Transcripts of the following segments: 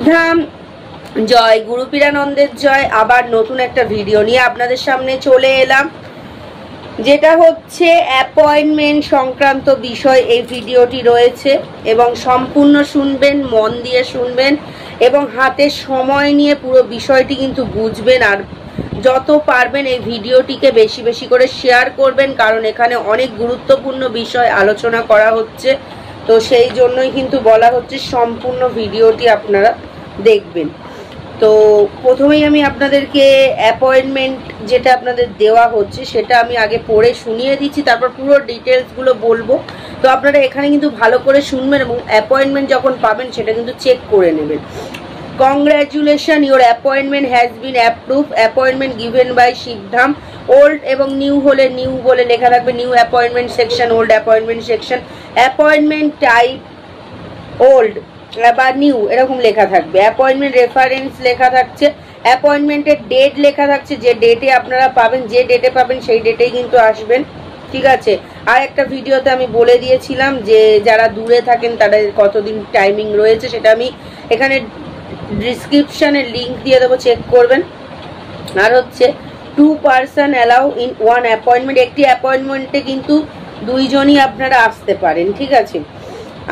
শিবধাম জয়, গুরুপীরানন্দের জয়। আবার নতুন একটা ভিডিও নিয়ে আপনাদের সামনে চলে এলাম, যেটা হচ্ছে অ্যাপয়েন্টমেন্ট সংক্রান্ত বিষয়। এই ভিডিওটি রয়েছে এবং সম্পূর্ণ শুনবেন, মন দিয়ে শুনবেন এবং হাতে সময় নিয়ে পুরো বিষয়টি কিন্তু বুঝবেন। আর যত পারবেন এই ভিডিওটিকে বেশি বেশি করে শেয়ার করবেন, কারণ এখানে অনেক গুরুত্বপূর্ণ বিষয় আলোচনা করা হচ্ছে। তো সেই জন্যই কিন্তু বলা হচ্ছে সম্পূর্ণ ভিডিওটি আপনারা দেখবেন। তো প্রথমেই আমি আপনাদেরকে অ্যাপয়েন্টমেন্ট যেটা আপনাদের দেওয়া হচ্ছে সেটা আমি আগে পড়ে শুনিয়ে দিচ্ছি, তারপর পুরো ডিটেলসগুলো বলবো। তো আপনারা এখানে কিন্তু ভালো করে শুনবেন এবং অ্যাপয়েন্টমেন্ট যখন পাবেন সেটা কিন্তু চেক করে নেবেন। Congratulation, your appointment has been approve. Appointment given by Shivdham. Old এবং নিউ হলে নিউ বলে লেখা থাকবে, new appointment section, old appointment section. Appointment type old বা নিউ এরকম লেখা থাকবে। অ্যাপয়েন্টমেন্ট রেফারেন্স লেখা থাকছে। অ্যাপয়েন্টমেন্টের ডেট লেখা থাকছে, যে ডেটে আপনারা পাবেন, যে ডেটে পাবেন সেই ডেটেই কিন্তু আসবেন, ঠিক আছে। আর একটা ভিডিওতে আমি বলে দিয়েছিলাম যে যারা দূরে থাকেন তাদের কতদিন টাইমিং রয়েছে, সেটা আমি এখানে ডিসক্রিপশনে লিঙ্ক দিয়ে দেবো, চেক করবেন। আর হচ্ছে 2 পারসন অ্যালাউ ইন 1 অ্যাপয়েন্টমেন্ট। একটি অ্যাপয়েন্টমেন্টে কিন্তু দুইজনই আপনারা আসতে পারেন, ঠিক আছে।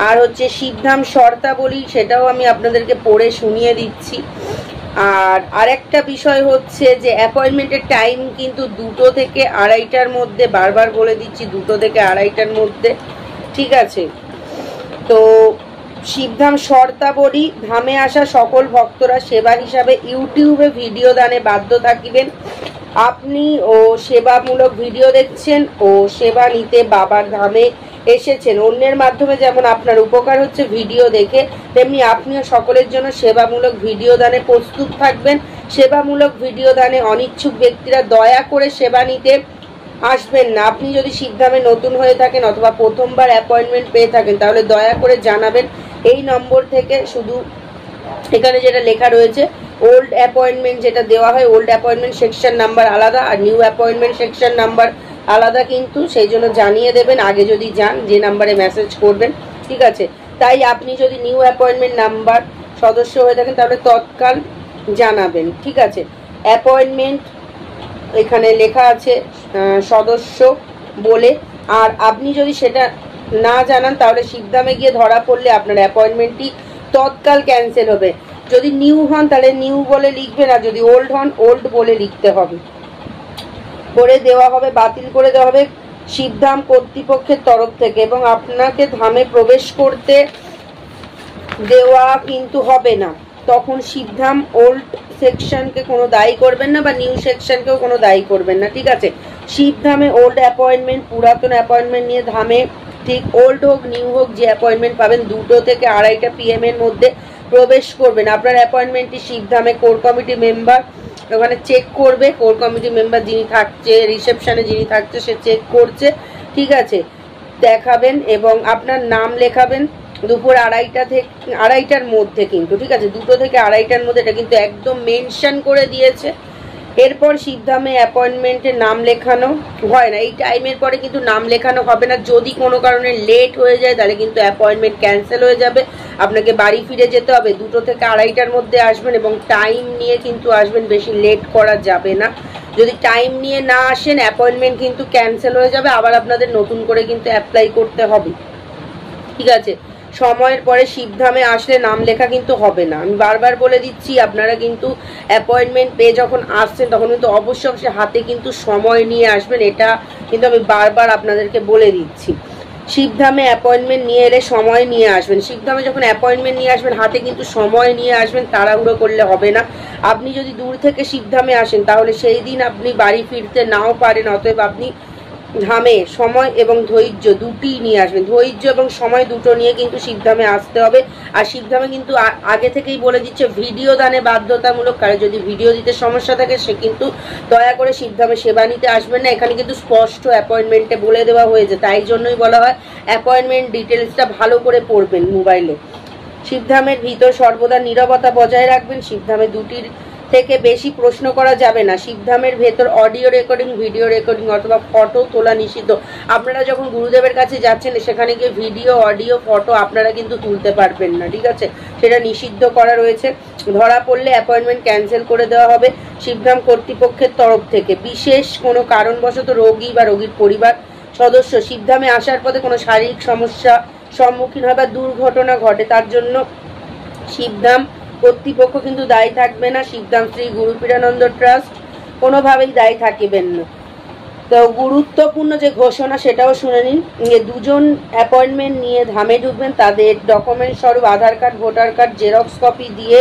আর হচ্ছে শিবধাম শর্তাবলী, সেটাও আমি আপনাদেরকে পড়ে শুনিয়ে দিচ্ছি। আর আরেকটা বিষয় হচ্ছে যে অ্যাপয়েন্টমেন্টের টাইম কিন্তু 2টো থেকে 2:30টার মধ্যে, বারবার বলে দিচ্ছি 2টো থেকে 2:30টার মধ্যে, ঠিক আছে। তো শিবধাম শর্তাবলী, ধামে আসা সকল ভক্তরা সেবা হিসাবে ইউটিউবে ভিডিও দানে বাধ্য থাকিবেন। আপনি ও সেবামূলক ভিডিও দেখছেন ও সেবা নিতে বাবার ধামে এসেছেন। অন্যের মাধ্যমে যেমন আপনার উপকার হচ্ছে ভিডিও দেখে, তেমনি আপনিও সকলের জন্য সেবামূলক ভিডিও দানে প্রস্তুত থাকবেন। সেবামূলক ভিডিও দানে অনিচ্ছুক ব্যক্তিরা দয়া করে সেবা নিতে আসবেন না। আপনি যদি শিবধামে নতুন হয়ে থাকেন অথবা প্রথমবার অ্যাপয়েন্টমেন্ট পেয়ে থাকেন তাহলে দয়া করে জানাবেন এই নম্বর থেকে। শুধু এখানে যেটা লেখা রয়েছে ওল্ড অ্যাপয়েন্টমেন্ট যেটা দেওয়া হয়, ওল্ড অ্যাপয়েন্টমেন্ট সেকশন নাম্বার আলাদা আর নিউ অ্যাপয়েন্টমেন্ট সেকশন নাম্বার আলাদা, কিন্তু সেই জন্য জানিয়ে দেবেন আগে যদি যান, যে নাম্বারে মেসেজ করবেন, ঠিক আছে। তাই আপনি যদি নিউ অ্যাপয়েন্টমেন্ট নাম্বার সদস্য হয়ে থাকেন তাহলে তৎকাল জানাবেন, ঠিক আছে। অ্যাপয়েন্টমেন্ট এখানে লেখা আছে সদস্য বলে, আর আপনি যদি সেটা না জানান তাহলে শিবধামে গিয়ে ধরা পড়লে আপনার অ্যাপয়েন্টমেন্টটি তৎকাল ক্যান্সেল হবে। যদি নিউ হন তাহলে নিউ বলে লিখবেন, আর যদি ওল্ড হন ওল্ড বলে লিখতে হবে, করে দেওয়া হবে, বাতিল করে দেওয়া হবে শিবধাম কর্তৃপক্ষের তরফ থেকে। এবং আপনাকে ধামে প্রবেশ করতে দেওয়া কিন্তু হবে না। তখন শিবধাম ওল্ড সেকশনকে কোনো দায়ী করবেন না বা নিউ সেকশনকেও কোনো দায়ী করবেন না, ঠিক আছে। শিবধামে ওল্ড অ্যাপয়েন্টমেন্ট, পুরাতন অ্যাপয়েন্টমেন্ট নিয়ে ধামে ঠিক ওল্ড হোক নিউ হোক যে অ্যাপয়েন্টমেন্ট পাবেন 2টো থেকে 2:30টা PM এর মধ্যে প্রবেশ করবেন। আপনার অ্যাপয়েন্টমেন্টটি শিবধামে কোর কমিটি মেম্বার ওখানে চেক করবে। কোর কমিটি মেম্বার যিনি থাকছে, রিসেপশনে যিনি থাকছে সে চেক করছে, ঠিক আছে। দেখাবেন এবং আপনার নাম লেখাবেন দুপুর 2:30টার মধ্যে কিন্তু, ঠিক আছে। 2টো থেকে 2:30টার মধ্যে, এটা কিন্তু একদম মেনশন করে দিয়েছে। এরপর শিবধামে অ্যাপয়েন্টমেন্টের নাম লেখানো হয় না, এই টাইমের পরে কিন্তু নাম লেখানো হবে না। যদি কোনো কারণে লেট হয়ে যায় তাহলে কিন্তু অ্যাপয়েন্টমেন্ট ক্যান্সেল হয়ে যাবে, আপনাকে বাড়ি ফিরে যেতে হবে। 2টো থেকে 2:30টার মধ্যে আসবেন এবং টাইম নিয়ে কিন্তু আসবেন, বেশি লেট করা যাবে না। যদি টাইম নিয়ে না আসেন অ্যাপয়েন্টমেন্ট কিন্তু ক্যান্সেল হয়ে যাবে, আবার আপনাদের নতুন করে কিন্তু অ্যাপ্লাই করতে হবে, ঠিক আছে। সময়ের পরে শিবধামে আসলে নাম লেখা কিন্তু হবে না, আমি বারবার বলে দিচ্ছি। আপনারা কিন্তু অ্যাপয়েন্টমেন্ট পেয়ে যখন আসছেন তখন কিন্তু অবশ্যই হাতে কিন্তু সময় নিয়ে আসবেন, এটা কিন্তু আমি বারবার আপনাদেরকে বলে দিচ্ছি। শিবধামে অ্যাপয়েন্টমেন্ট নিয়ে এলে সময় নিয়ে আসবেন। শিবধামে যখন অ্যাপয়েন্টমেন্ট নিয়ে আসবেন হাতে কিন্তু সময় নিয়ে আসবেন, তাড়াহুড়ো করলে হবে না। আপনি যদি দূর থেকে শিবধামে আসেন তাহলে সেই দিন আপনি বাড়ি ফিরতে নাও পারেন, অতএব আপনি ধামে সময় এবং ধৈর্য দুটিই নিয়ে আসবেন। ধৈর্য এবং সময় দুটো নিয়ে কিন্তু শিবধামে আসতে হবে। আর শিবধামে কিন্তু আগে থেকেই বলে দিচ্ছে ভিডিও দানে বাধ্যতামূলক, কারণ যদি ভিডিও দিতে সমস্যা থাকে সে কিন্তু দয়া করে শিবধামে সেবা নিতে আসবেন না। এখানে কিন্তু স্পষ্ট অ্যাপয়েন্টমেন্টে বলে দেওয়া হয়েছে, তাই জন্যই বলা হয় অ্যাপয়েন্টমেন্ট ডিটেলসটা ভালো করে পড়বেন মোবাইলে। শিবধামের ভিতর সর্বদা নীরবতা বজায় রাখবেন। শিবধামে থেকে বেশি প্রশ্ন করা যাবে না। শিবধামের ভেতর অডিও রেকর্ডিং, ভিডিও রেকর্ডিং অথবা ফটো তোলা নিষিদ্ধ। আপনারা যখন গুরুদেবের কাছে যাচ্ছেন সেখানে গিয়ে ভিডিও, অডিও, ফটো আপনারা কিন্তু তুলতে পারবেন না, ঠিক আছে? সেটা নিষিদ্ধ করা রয়েছে। ধরা পড়লে অ্যাপয়েন্টমেন্ট ক্যান্সেল করে দেওয়া হবে শিবধাম কর্তৃপক্ষের তরফ থেকে। বিশেষ কোনো কারণবশত রোগী বা রোগীর পরিবার সদস্য শিবধামে আসার পথে কোনো শারীরিক সমস্যা সম্মুখীন হয় বা দুর্ঘটনা ঘটে, তার জন্য শিবধাম কর্তৃপক্ষ কিন্তু দায়ী থাকবে না। শিবধাম শ্রী গুরুপীরানন্দ ট্রাস্ট কোনোভাবেই দায়ী থাকিবেন না। তো গুরুত্বপূর্ণ যে ঘোষণা সেটাও শুনে নিন। দুজন অ্যাপয়েন্টমেন্ট নিয়ে ধামে ঢুকবেন, তাদের ডকুমেন্ট স্বরূপ Aadhaar card, voter card xerox copy দিয়ে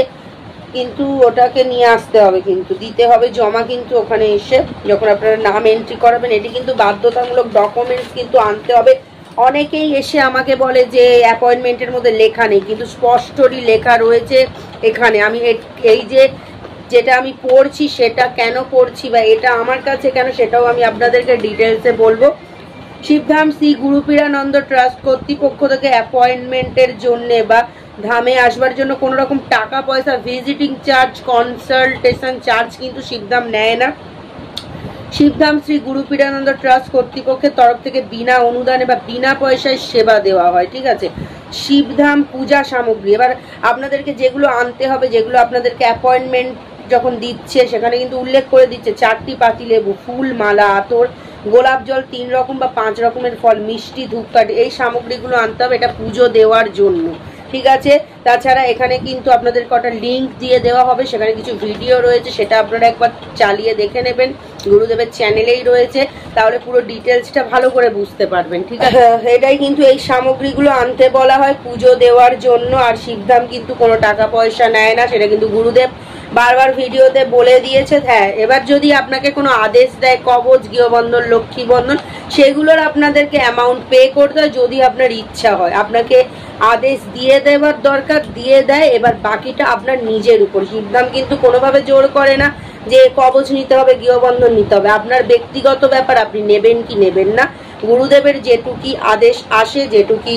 কিন্তু ওটাকে নিয়ে আসতে হবে, কিন্তু দিতে হবে জমা। কিন্তু ওখানে এসে যখন আপনারা নাম এন্ট্রি করাবেন, এটি কিন্তু বাধ্যতামূলক ডকুমেন্টস কিন্তু আনতে হবে। অনেকেই এসে আমাকে বলে যে অ্যাপয়েন্টমেন্টের মধ্যে লেখা নেই, কিন্তু স্পষ্টই লেখা রয়েছে এখানে। আমি এই যেটা আমি পড়ছি সেটা কেন পড়ছি বা এটা আমার কাছে কেন, সেটাও আমি আপনাদেরকে ডিটেলসে বলবো। শিবধাম শ্রী গুরুপীরানন্দ ট্রাস্ট কর্তৃপক্ষ থেকে অ্যাপয়েন্টমেন্টের জন্য বা ধামে আসবার জন্য কোনো রকম টাকা পয়সা, ভিজিটিং চার্জ, কনসালটেশন চার্জ কিন্তু শিবধাম নেয় না। শিবধাম শ্রী গুরুপীরানন্দ ট্রাস্ট কর্তৃপক্ষের তরফ থেকে বিনা অনুদানে বা বিনা পয়সায় সেবা দেওয়া হয়, ঠিক আছে? শিবধাম পূজা সামগ্রী, এবার আপনাদেরকে যেগুলো আনতে হবে, যেগুলো আপনাদেরকে অ্যাপয়েন্টমেন্ট যখন দিচ্ছে সেখানে কিন্তু উল্লেখ করে দিচ্ছে, 4টি পাতিলেবু, ফুল, মালা, আতর, গোলাপ জল, 3 রকম বা 5 রকমের ফল, মিষ্টি, ধূপকাঠি, এই সামগ্রীগুলো আনতে হবে, এটা পুজো দেওয়ার জন্য, ঠিক আছে? তাছাড়া এখানে কিন্তু আপনাদের কটা লিঙ্ক দিয়ে দেওয়া হবে, সেখানে কিছু ভিডিও রয়েছে, সেটা আপনারা একবার চালিয়ে দেখে নেবেন, গুরুদেবের চ্যানেলেই রয়েছে, তাহলে পুরো ডিটেলসটা ভালো করে বুঝতে পারবেন, ঠিক আছে? এটাই কিন্তু এই সামগ্রীগুলো আনতে বলা হয় পুজো দেওয়ার জন্য। আর শিবধাম কিন্তু কোনো টাকা পয়সা নেয় না, সেটা কিন্তু গুরুদেব বারবার ভিডিওতে বলে দিয়েছে। হ্যাঁ, এবার যদি আপনাকে কোনো আদেশ দেয়, কবচ, গৃহবন্ধন, লক্ষ্মী বন্ধন, সেগুলোর আপনাদেরকে অ্যামাউন্ট পে করতে হয় যদি আপনার ইচ্ছা হয়। আপনাকে আদেশ দিয়ে দেওয়ার দরকার, দিয়ে দেয়, এবার বাকিটা আপনার নিজের উপর। শিবধাম কিন্তু কোনোভাবে জোর করে না যে কবচ নিতে হবে, গৃহবন্ধন নিতে হবে, আপনার ব্যক্তিগত ব্যাপার, আপনি নেবেন কি নেবেন না। গুরুদেবের যেটুকি আদেশ আসে, যেটুকি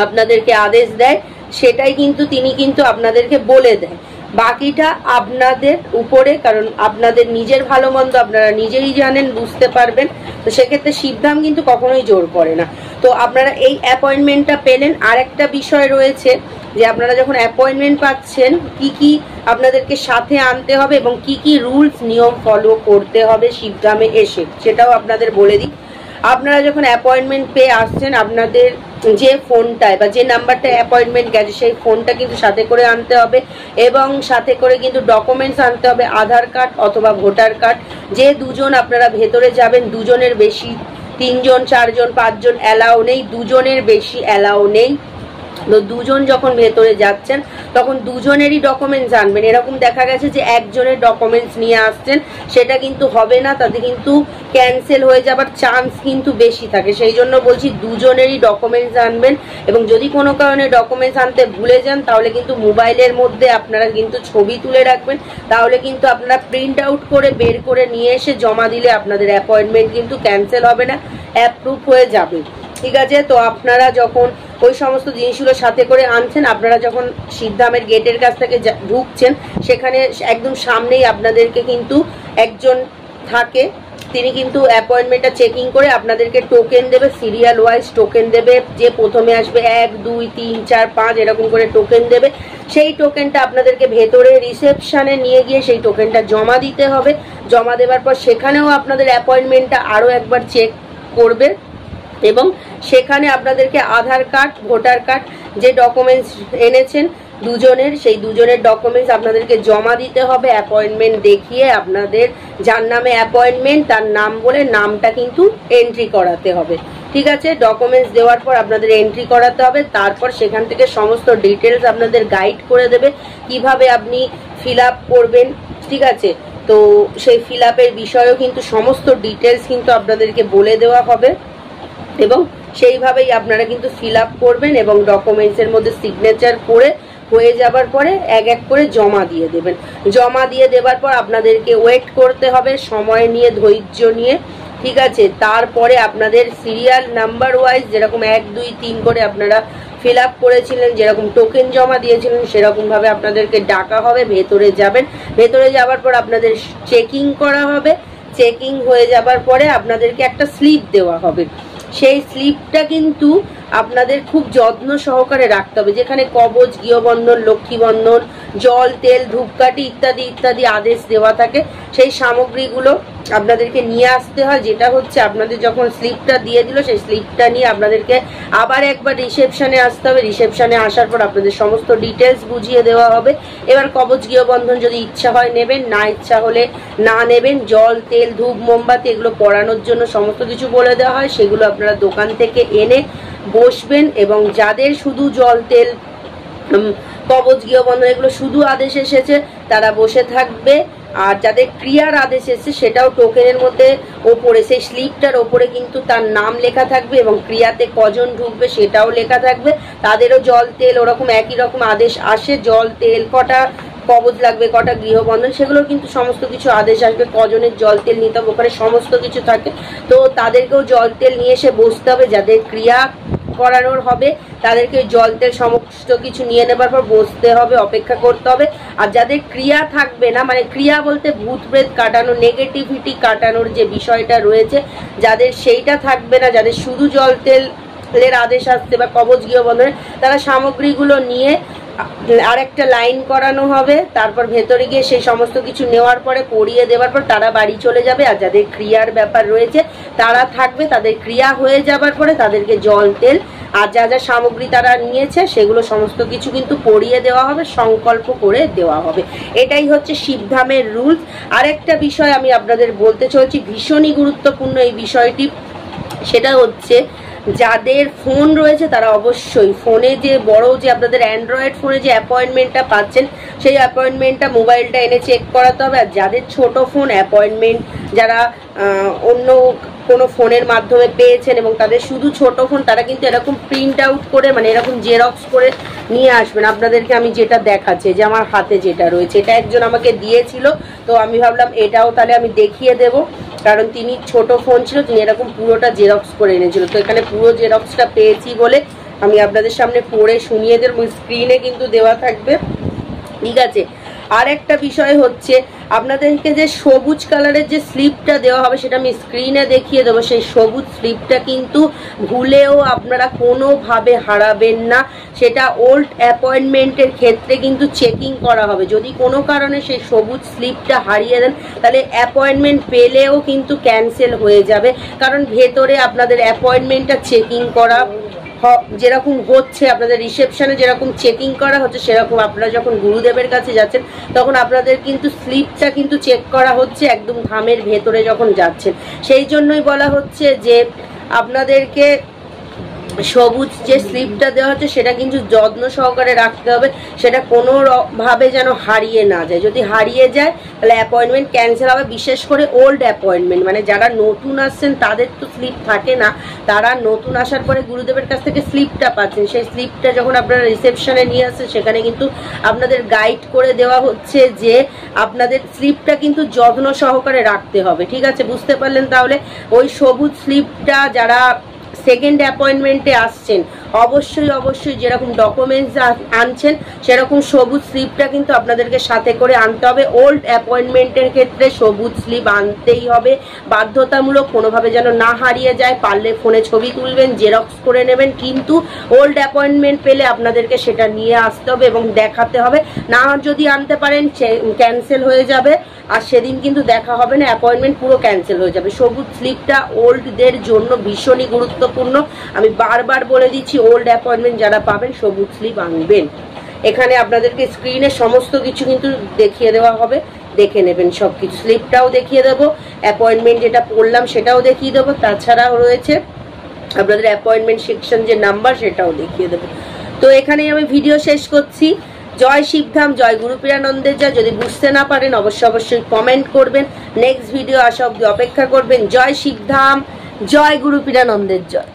আপনাদেরকে আদেশ দেয়, সেটাই কিন্তু তিনি কিন্তু আপনাদেরকে বলে দেয়, বাকিটা আপনাদের উপরে, কারণ আপনাদের নিজের ভালো মন্দ আপনারা নিজেই জানেন, বুঝতে পারবেন। তো সেক্ষেত্রে শিবধাম কিন্তু কখনোই জোর করে না। তো আপনারা এই অ্যাপয়েন্টমেন্টটা পেলেন। আর একটা বিষয় রয়েছে যে আপনারা যখন অ্যাপয়েন্টমেন্ট পাচ্ছেন, কি কি আপনাদেরকে সাথে আনতে হবে এবং কি কি রুলস নিয়ম ফলো করতে হবে শিবধামে এসে, সেটাও আপনাদের বলে দিই। আপনারা যখন অ্যাপয়েন্টমেন্ট পেয়ে আসছেন, আপনাদের যে ফোনটায় বা যে নাম্বারটা অ্যাপয়েন্টমেন্ট গেছে সেই ফোনটা কিন্তু সাথে করে আনতে হবে, এবং সাথে করে কিন্তু ডকুমেন্টস আনতে হবে, আধার কার্ড অথবা ভোটার কার্ড। যে দুজন আপনারা ভেতরে যাবেন, দুজনের বেশি, 3 জন 4 জন 5 জন অ্যালাউ নেই, দুজনের বেশি অ্যালাউ নেই। তো দুজন যখন ভেতরে যাচ্ছেন তখন দুজনেরই ডকুমেন্টস আনবেন। এরকম দেখা গেছে যে একজনের ডকুমেন্টস নিয়ে আসছেন, সেটা কিন্তু হবে না, তাতে কিন্তু ক্যান্সেল হয়ে যাবার চান্স কিন্তু বেশি থাকে। সেই জন্য বলছি দুজনেরই ডকুমেন্টস আনবেন, এবং যদি কোনো কারণে ডকুমেন্টস আনতে ভুলে যান তাহলে কিন্তু মোবাইলের মধ্যে আপনারা কিন্তু ছবি তুলে রাখবেন, তাহলে কিন্তু আপনারা প্রিন্ট আউট করে বের করে নিয়ে এসে জমা দিলে আপনাদের অ্যাপয়েন্টমেন্ট কিন্তু ক্যান্সেল হবে না, অ্যাপ্রুভ হয়ে যাবে, ঠিক আছে? তো আপনারা যখন ওই সমস্ত জিনিসগুলো সাথে করে আনছেন, আপনারা যখন শিবধামের গেটের কাছ থেকে ঢুকছেন, সেখানে একদম সামনেই আপনাদেরকে কিন্তু একজন থাকে, তিনি কিন্তু অ্যাপয়েন্টমেন্টটা চেকিং করে আপনাদেরকে টোকেন দেবে, সিরিয়াল ওয়াইজ টোকেন দেবে। যে প্রথমে আসবে 1 2 3 4 5 এরকম করে টোকেন দেবে। সেই টোকেনটা আপনাদেরকে ভেতরে রিসেপশনে নিয়ে গিয়ে সেই টোকেনটা জমা দিতে হবে। জমা দেওয়ার পর সেখানেও আপনাদের অ্যাপয়েন্টমেন্টটা আরও একবার চেক করবে, এবং সেখানে আপনাদেরকে আধার কার্ড, ভোটার কার্ড, যে ডকুমেন্টস এনেছেন দুজনের, সেই দুজনের ডকুমেন্টস আপনাদেরকে জমা দিতে হবে। অ্যাপয়েন্টমেন্ট দেখিয়ে আপনাদের যার নামে অ্যাপয়েন্টমেন্ট তার নাম বলে নামটা কিন্তু এন্ট্রি করাতে হবে, ঠিক আছে? ডকুমেন্টস দেওয়ার পর আপনাদের এন্ট্রি করাতে হবে। তারপর সেখান থেকে সমস্ত ডিটেলস আপনাদের গাইড করে দেবে কিভাবে আপনি ফিল আপ করবেন, ঠিক আছে? তো সেই ফিল আপের বিষয়েও কিন্তু সমস্ত ডিটেলস কিন্তু আপনাদেরকে বলে দেওয়া হবে, এবং সেইভাবেই আপনারা কিন্তু ফিল আপ করবেন এবং ডকুমেন্টসের মধ্যে সিগনেচার করে হয়ে যাবার পরে এক এক করে জমা দিয়ে দেবেন। জমা দিয়ে দেবার পর আপনাদেরকে ওয়েট করতে হবে, সময় নিয়ে, ধৈর্য নিয়ে, ঠিক আছে? তারপরে আপনাদের সিরিয়াল নাম্বার ওয়াইজ যেরকম 1 2 3 করে আপনারা ফিল আপ করেছিলেন, যেরকম টোকেন জমা দিয়েছিলেন, সেরকমভাবে আপনাদেরকে ডাকা হবে, ভেতরে যাবেন। ভেতরে যাওয়ার পর আপনাদের চেকিং করা হবে। চেকিং হয়ে যাবার পরে আপনাদেরকে একটা স্লিপ দেওয়া হবে। সেই স্লিপটা কিন্তু আপনাদের খুব যত্ন সহকারে রাখতে হবে, যেখানে কবচ, গৃহবন্ধন, লক্ষ্মীবন্ধন, জল, তেল, ধূপকাঠি ইত্যাদি ইত্যাদি আদেশ দেওয়া থাকে। সেই সামগ্রীগুলো আপনাদেরকে নিয়ে আসতে হয়। যেটা হচ্ছে আপনাদের যখন স্লিপটা দিয়ে দিল, সেই স্লিপটা নিয়ে আপনাদেরকে আবার একবার রিসেপশনে আসতে হবে। রিসেপশনে আসার পর আপনাদের সমস্ত ডিটেলস বুঝিয়ে দেওয়া হবে। এবার কবচ, গৃহবন্ধন যদি ইচ্ছা হয় নেবেন, না ইচ্ছা হলে না নেবেন। জল, তেল, ধূপ, মোমবাতি এগুলো পরানোর জন্য সমস্ত কিছু বলে দেওয়া হয়। সেগুলো আপনারা দোকান থেকে এনে বসবেন, এবং যাদের শুধু জল, তেল, কবচ, গৃহবন্ধন এগুলো শুধু আদেশ এসেছে তারা বসে থাকবে। আর যাদের ক্রিয়ার আদেশ এসেছে সেটাও টোকেনের মধ্যে ওপরে, সেই স্লিপটার ওপরে কিন্তু তার নাম লেখা থাকবে, এবং ক্রিয়াতে কজন ঢুকবে সেটাও লেখা থাকবে। তাদেরও জল, তেল ওরকম একই রকম আদেশ আসে। জল, তেল, কটা কবচ লাগবে, কটা গৃহবন্ধন, সেগুলো কিন্তু সমস্ত কিছু আদেশ আসবে। কজনের জল, তেল নিতে হবে ওখানে সমস্ত কিছু থাকে। তো তাদেরকেও জল, তেল নিয়ে এসে বসতে হবে। যাদের ক্রিয়া করানোর হবে তাদেরকে জল, তেল সমস্ত কিছু নিয়ে নেবার পর বসতে হবে, অপেক্ষা করতে হবে। আর যাদের ক্রিয়া থাকবে না, মানে ক্রিয়া বলতে ভূত প্রেত কাটানো, নেগেটিভিটি কাটানোর যে বিষয়টা রয়েছে, যাদের সেইটা থাকবে না, যাদের শুধু জল, তেলের আদেশ আসছে বা কবচ, গৃহবন্ধনে, তারা সামগ্রীগুলো নিয়ে আরেকটা লাইন করানো হবে। তারপর ভেতরে গিয়ে সেই সমস্ত কিছু নেওয়ার পরে পরিয়ে দেওয়ার পর তারা বাড়ি চলে যাবে। আর যাদের ক্রিয়ার ব্যাপার রয়েছে তারা থাকবে, তাদের ক্রিয়া হয়ে যাবার পরে তাদেরকে জল, তেল আর যা যা সামগ্রী তারা নিয়েছে সেগুলো সমস্ত কিছু কিন্তু পরিয়ে দেওয়া হবে, সংকল্প করে দেওয়া হবে। এটাই হচ্ছে শিবধামের রুলস। আরেকটা বিষয় আমি আপনাদের বলতে চলছি, ভীষণই গুরুত্বপূর্ণ এই বিষয়টি। সেটা হচ্ছে যাদের ফোন রয়েছে তারা অবশ্যই ফোনে যে বড় যে আপনাদের অ্যান্ড্রয়েড ফোনে যে অ্যাপয়েন্টমেন্টটা পাচ্ছেন, সেই অ্যাপয়েন্টমেন্টটা মোবাইলটা এনে চেক করাতে হবে। আর যাদের ছোট ফোন অ্যাপয়েন্টমেন্ট যারা অন্য কোনো ফোনের মাধ্যমে পেয়েছেন এবং তাদের শুধু ছোট ফোন, তারা কিন্তু এরকম প্রিন্ট আউট করে, মানে এরকম জেরক্স করে নিয়ে আসবেন। আপনাদেরকে আমি যেটা দেখাচ্ছি, যে আমার হাতে যেটা রয়েছে, এটা একজন আমাকে দিয়েছিল, তো আমি ভাবলাম এটাও তাহলে আমি দেখিয়ে দেবো। কারণ তিনি ছোট ফোন ছিল, তিনি এরকম পুরোটা জেরক্স করে এনেছিল। তো এখানে পুরো জেরক্সটা পেয়েছি বলে আমি আপনাদের সামনে পড়ে শুনিয়ে দেব, স্ক্রিনে কিন্তু দেওয়া থাকবে, ঠিক আছে। আর একটা বিষয় হচ্ছে আপনাদেরকে যে সবুজ কালারের যে স্লিপটা দেওয়া হবে সেটা আমি স্ক্রিনে দেখিয়ে দেবো। সেই সবুজ স্লিপটা কিন্তু ভুলেও আপনারা কোনোভাবে হারাবেন না। সেটা ওল্ড অ্যাপয়েন্টমেন্টের ক্ষেত্রে কিন্তু চেকিং করা হবে। যদি কোনো কারণে সেই সবুজ স্লিপটা হারিয়ে দেন তাহলে অ্যাপয়েন্টমেন্ট পেলেও কিন্তু ক্যান্সেল হয়ে যাবে। কারণ ভেতরে আপনাদের অ্যাপয়েন্টমেন্টটা চেকিং করা যেরকম হচ্ছে, আপনাদের রিসেপশনে যেরকম চেকিং করা হচ্ছে, সেরকম আপনারা যখন গুরুদেবের কাছে যাচ্ছেন তখন আপনাদের কিন্তু স্লিপটা কিন্তু চেক করা হচ্ছে একদম ধামের ভেতরে যখন যাচ্ছেন। সেই জন্যই বলা হচ্ছে যে আপনাদেরকে সবুজ যে স্লিপটা দেওয়া হচ্ছে সেটা কিন্তু যত্ন সহকারে রাখতে হবে, সেটা কোনো ভাবে যেন হারিয়ে না যায়। যদি হারিয়ে যায় তাহলে অ্যাপয়েন্টমেন্ট ক্যান্সেল হবে। বিশেষ করে ওল্ড অ্যাপয়েন্টমেন্ট, মানে যারা নতুন আসছেন তাদের তো স্লিপ থাকে না, তারা নতুন আসার পরে গুরুদেবের কাছ থেকে স্লিপটা পাচ্ছেন। সেই স্লিপটা যখন আপনারা রিসেপশনে নিয়ে আসছেন সেখানে কিন্তু আপনাদের গাইড করে দেওয়া হচ্ছে যে আপনাদের স্লিপটা কিন্তু যত্ন সহকারে রাখতে হবে, ঠিক আছে, বুঝতে পারলেন? তাহলে ওই সবুজ স্লিপটা যারা সেকেন্ড অ্যাপয়েন্টমেন্টে আসছেন অবশ্যই অবশ্যই যেরকম ডকুমেন্টস আনছেন সেরকম সবুজ স্লিপটা কিন্তু আপনাদেরকে সাথে করে আনতে হবে। ওল্ড অ্যাপয়েন্টমেন্টের ক্ষেত্রে সবুজ স্লিপ আনতেই হবে, বাধ্যতামূলক, কোনোভাবে যেন না হারিয়ে যায়। পারলে ফোনে ছবি তুলবেন, জেরক্স করে নেবেন, কিন্তু ওল্ড অ্যাপয়েন্টমেন্ট পেলে আপনাদেরকে সেটা নিয়ে আসতে হবে এবং দেখাতে হবে। না যদি আনতে পারেন ক্যান্সেল হয়ে যাবে, আর সেদিন কিন্তু দেখা হবে না, অ্যাপয়েন্টমেন্ট পুরো ক্যান্সেল হয়ে যাবে। সবুজ স্লিপটা ওল্ডদের জন্য ভীষণই গুরুত্বপূর্ণ। আমি বারবার বলে দিচ্ছি, ওল্ড অ্যাপয়েন্টমেন্ট যারা পাবেন সবুজ স্লিপ আনবেন। এখানে আপনাদেরকে স্ক্রিনে সমস্ত কিছু কিন্তু দেখিয়ে দেওয়া হবে, দেখে নেবেন সব কিছু। স্লিপটাও দেখিয়ে দেবো, অ্যাপয়েন্টমেন্ট যেটা পড়লাম সেটাও দেখিয়ে দেবো, তাছাড়াও রয়েছে আপনাদের অ্যাপয়েন্টমেন্ট সেকশন যে নাম্বার সেটাও দেখিয়ে দেবো। তো এখানেই আমি ভিডিও শেষ করছি। জয় শিবধাম, জয় গুরুপীরানন্দের জয়। যদি বুঝতে না পারেন অবশ্যই কমেন্ট করবেন। নেক্সট ভিডিও আসা অবধি অপেক্ষা করবেন। জয় শিবধাম, জয় গুরুপীরানন্দের জয়।